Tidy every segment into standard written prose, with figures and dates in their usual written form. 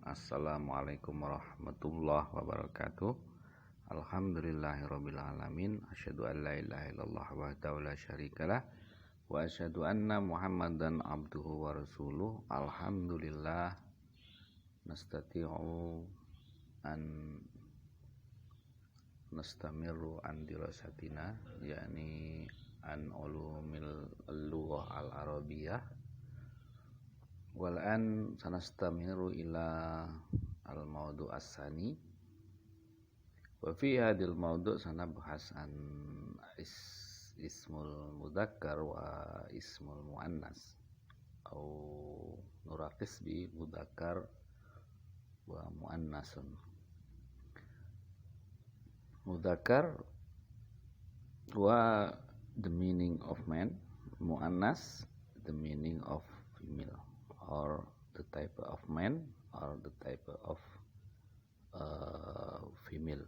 Assalamualaikum warahmatullahi wabarakatuh. Alhamdulillahirrabbilalamin. Asyhadu an la ilaha illallah wahdahu la syarikalah wa asyhadu anna Muhammadan abduhu wa rasuluh. Alhamdulillah nastati'u an nastamiru an dirasatina, yakni an ulumil lughah al-arabiyyah. Wal'an sanastamiru ila al-mawdu' as-sani wa fi hadil mawdu' sanabhas an ismul mudzakkar wa ismul muannas au nuraqis bi mudzakkar wa muannasun. Mudzakkar wa the meaning of man, muannas the meaning of female, or the type of man or the type of female.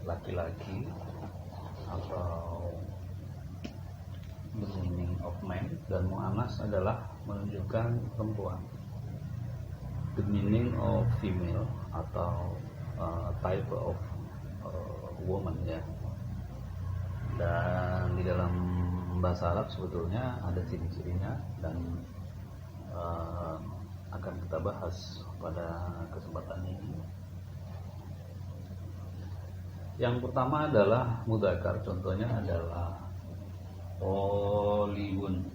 Laki-laki atau the meaning of man, dan muannas adalah menunjukkan perempuan. The meaning of female atau type of woman, ya. Dan di dalam bahasa Arab sebetulnya ada ciri-cirinya dan akan kita bahas pada kesempatan ini. Yang pertama adalah mudzakkar, contohnya adalah thalibun.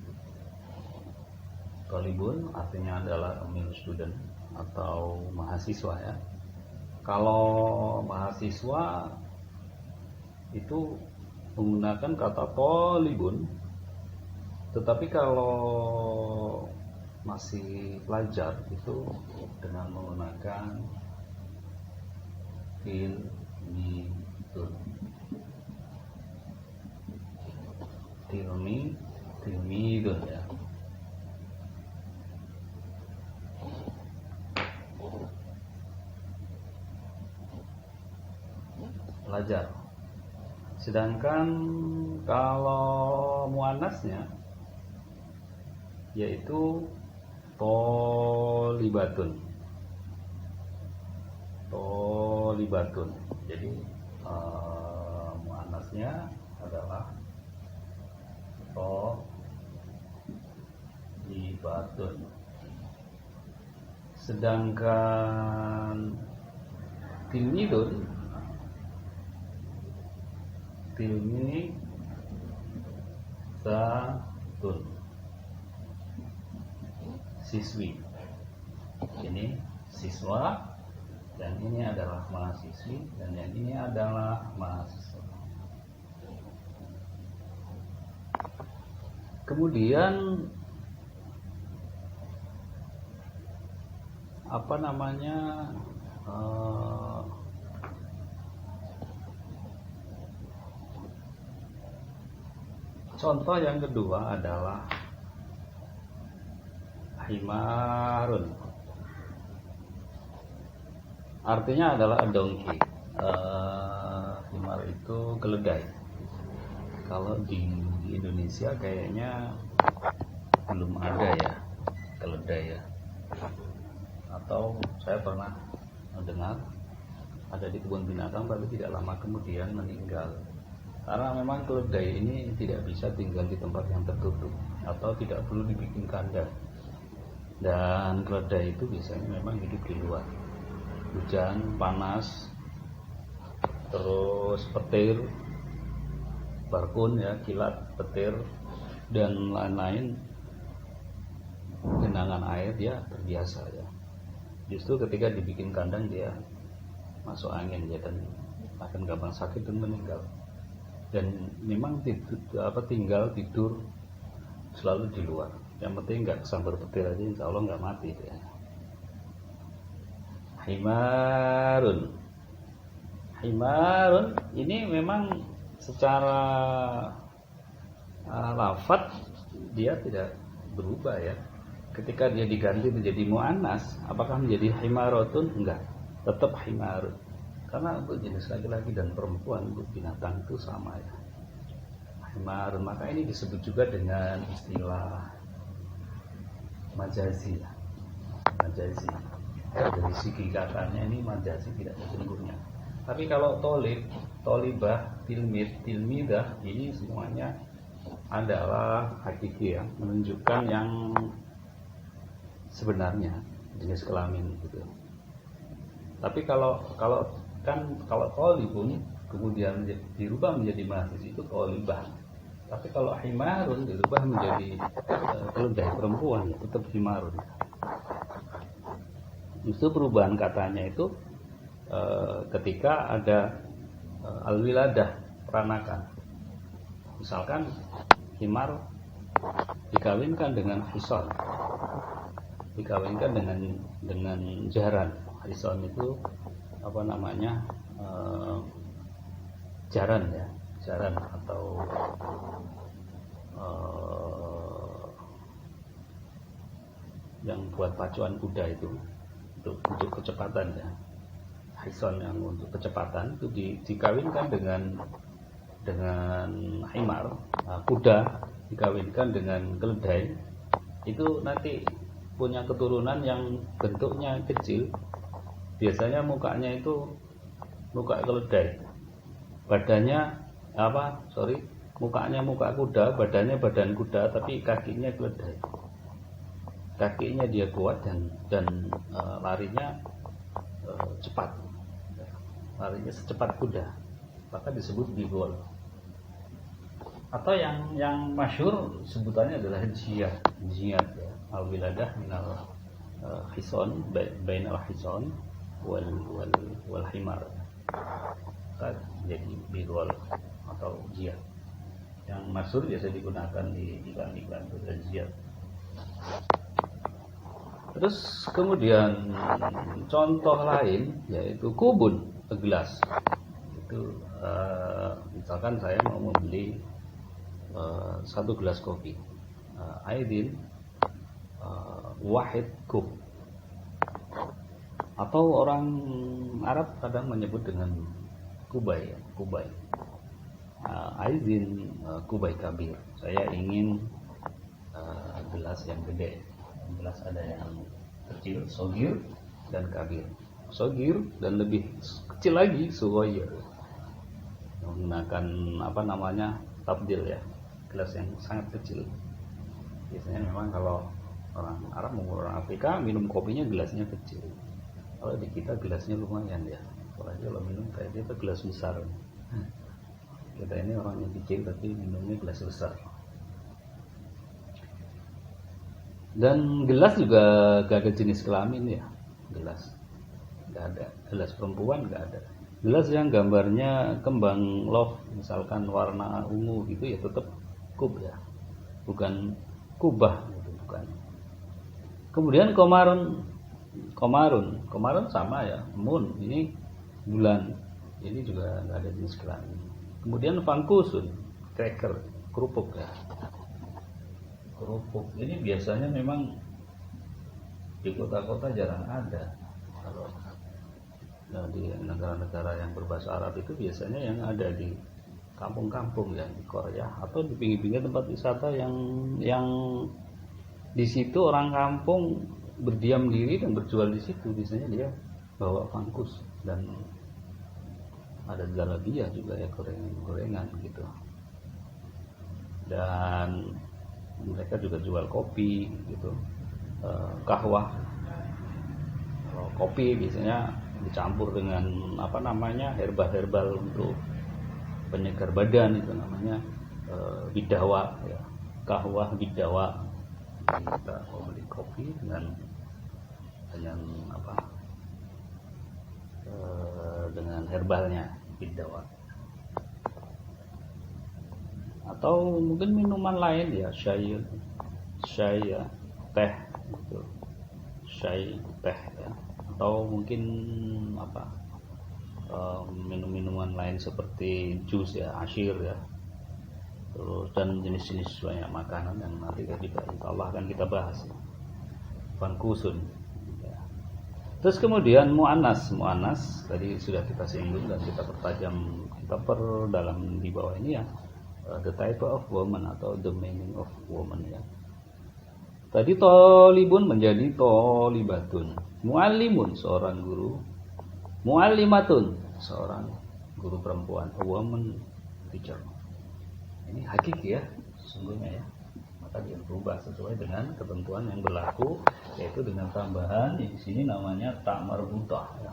Thalibun artinya adalah a male student atau mahasiswa, ya. Kalau mahasiswa itu menggunakan kata thalibun, tetapi kalau masih pelajar itu dengan menggunakan tilmidun, ya. Pelajar. Sedangkan kalau muannasnya yaitu thalibatun. Thalibatun. Jadi muannasnya adalah thalibatun. Sedangkan tilmidun, tilmizatun, siswi. Ini siswa, dan ini adalah mahasiswi, dan yang ini adalah mahasiswa. Kemudian contoh yang kedua adalah himarun. Artinya adalah a donkey. Himar itu keledai. Kalau di Indonesia kayaknya belum ada, ya, keledai, ya. Atau saya pernah mendengar ada di kebun binatang, tapi tidak lama kemudian meninggal. Karena memang keledai ini tidak bisa tinggal di tempat yang tertutup atau tidak perlu dibikin kandang. Dan keledai itu biasanya memang hidup di luar. Hujan, panas, terus petir, barkun, ya, kilat, petir, dan lain-lain, genangan air, dia terbiasa, ya. Justru ketika dibikin kandang dia masuk angin, ya, dan akan gampang sakit dan meninggal. Dan memang tinggal tidur selalu di luar. Yang penting nggak kesambar petir aja, insya Allah nggak mati, ya. Himarun ini memang secara lafadz dia tidak berubah, ya. Ketika dia diganti menjadi muannas, apakah menjadi himaratun? Enggak, tetap himarun. Karena untuk jenis laki-laki dan perempuan, untuk binatang itu sama, ya. himarun, maka ini disebut juga dengan istilah majazi. Majazi dari segi katanya ini majazi, tidak sesungguhnya. Tapi kalau tolibah, tilmidah, ini semuanya adalah hakiki ya, menunjukkan yang sebenarnya jenis kelamin gitu. Tapi kalau tolibun kemudian dirubah menjadi mahasiswa itu tolibah. Tapi kalau himarun dirubah menjadi keledai perempuan, tetap himarun. Justru perubahan katanya itu ketika ada al-wiladah, peranakan. Misalkan himar dikawinkan dengan hison, dikawinkan dengan jaran. Hison itu apa namanya, jaran ya, jaran atau yang buat pacuan kuda itu untuk kecepatan ya. Hison yang untuk kecepatan itu dikawinkan dengan himar, kuda dikawinkan dengan keledai, itu nanti punya keturunan yang bentuknya kecil. Biasanya mukanya itu muka keledai, badannya mukanya muka kuda, badannya badan kuda, tapi kakinya keledai. Kakinya dia kuat dan larinya cepat, larinya secepat kuda, maka disebut bigol. Atau yang masyhur sebutannya adalah jiyad ya, al-wiladah minal hison, bainal hison wal himar, maka jadi bigol atau jiyad. Yang masyhur biasa digunakan di iklan-iklan itu jiyad. Terus kemudian contoh lain yaitu kubun, gelas. Itu misalkan saya mau membeli 1 gelas kopi, aidin wahid kub, atau orang Arab kadang menyebut dengan kubai ya, kubai. Aidin kubai kabir, saya ingin gelas yang gede. Gelas ada yang kecil, sogir, dan kabir. Sogir dan lebih kecil lagi, sugoir, menggunakan apa namanya, tabdil ya, gelas yang sangat kecil. Biasanya memang kalau orang Arab maupun orang Afrika minum kopinya gelasnya kecil. Kalau di kita gelasnya lumayan ya, apalagi kalau minum kayak dia itu gelas besar. Kita ini orang yang kecil tapi minumnya gelas besar. Dan gelas juga gak ada jenis kelamin ya, gelas gak ada, gelas perempuan gak ada. Gelas yang gambarnya kembang love, misalkan warna ungu gitu ya, tetap kub ya, bukan kubah gitu, bukan. Kemudian komarun sama ya, moon, ini bulan, ini juga gak ada jenis kelamin. Kemudian fangkusun, cracker, kerupuk ya. Kerupuk ini biasanya memang di kota-kota jarang ada. Kalau di negara-negara yang berbahasa Arab itu biasanya yang ada di kampung-kampung ya, di Korea atau di pinggir-pinggir tempat wisata yang di situ orang kampung berdiam diri dan berjual di situ. Biasanya dia bawa fangkus dan ada jalabiyah juga ya, gorengan gitu. Dan mereka juga jual kopi gitu, kahwah. Kalau kopi biasanya dicampur dengan apa namanya, herbal untuk penyegar badan, itu namanya bidawa ya, kahwah bidawa. Jadi kita mau beli kopi dengan apa, dengan herbalnya, bidawa. Atau mungkin minuman lain ya, syai ya, teh gitu, syai teh ya, atau mungkin apa, minum-minuman lain seperti jus ya, asyir ya, terus dan jenis-jenis banyak makanan yang nanti kita insyaallah akan kita bahas ya. Fangkusun ya. Terus kemudian mu'annas tadi sudah kita singgung dan kita pertajam, kita perdalam di bawah ini ya. the type of woman atau the meaning of woman ya. Tadi tolibun menjadi tolibatun, muallimun seorang guru, muallimatun seorang guru perempuan, a woman teacher. Ini hakiki ya, sesungguhnya ya. Maka dia berubah sesuai dengan ketentuan yang berlaku, yaitu dengan tambahan di sini namanya tak marbutah ya.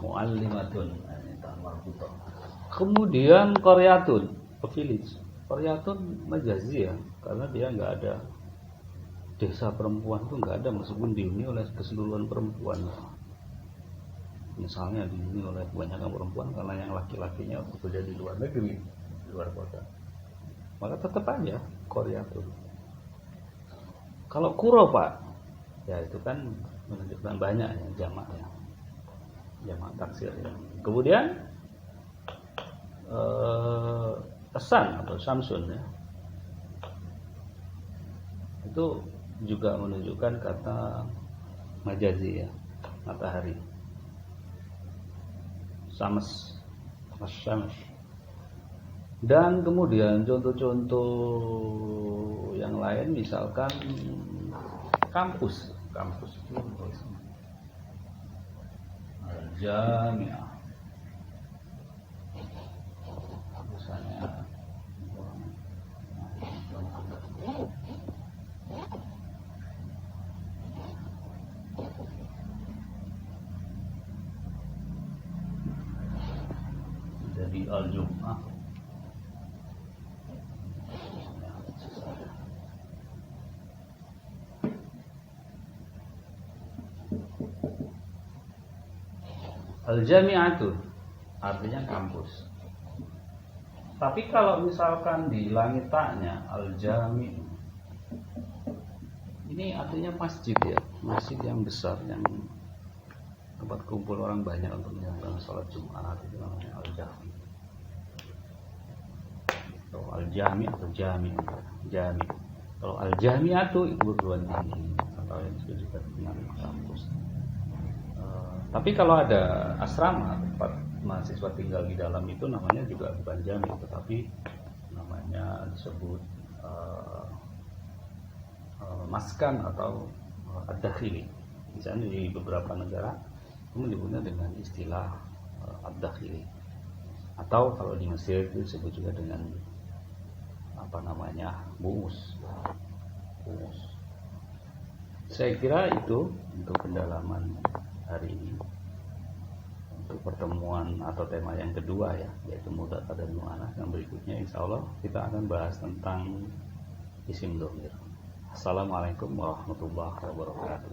Muallimatun, ini tak marbutah. Kemudian qaryatun, a village. Qaryatun majazi ya, karena dia nggak ada desa perempuan tuh nggak ada, meskipun dihuni oleh keseluruhan perempuan. Misalnya dihuni oleh kebanyakan perempuan karena yang laki-lakinya bekerja di luar negeri, di luar kota, maka tetap aja qaryatun. Kalau kuro Pak, ya itu kan menunjukkan banyak ya, jamak ya, jamak taksir ya. Kemudian Sun atau Samsun ya, itu juga menunjukkan kata majazi ya, matahari. Syams, Syams. Dan kemudian contoh-contoh yang lain misalkan kampus itu Al-Jami'ah. Misalnya jadi Al-Jum'ah. Al-Jami'atu artinya kampus. Tapi kalau misalkan di langit taknya Al-Jami', ini artinya masjid ya, masjid yang besar yang tempat kumpul orang banyak untuk menjalankan sholat Jumat, itu namanya Al-Jami'. Kalau Al-Jami' atau Jami'. Kalau Al-Jami'atu itu perguruan tinggi atau yang disebut dengan kampus. Tapi kalau ada asrama tempat mahasiswa tinggal di dalam itu namanya juga bukan jami, tetapi namanya disebut maskan atau ad-dakhili. Misalnya di beberapa negara itu menyebutnya dengan istilah ad-dakhili. Atau kalau di Mesir itu disebut juga dengan apa namanya buus. Saya kira itu untuk pendalaman hari ini. Untuk pertemuan atau tema yang kedua ya, yaitu mudzakkar dan muannats. Yang berikutnya insya Allah kita akan bahas tentang isim dhamir. Assalamualaikum warahmatullahi wabarakatuh.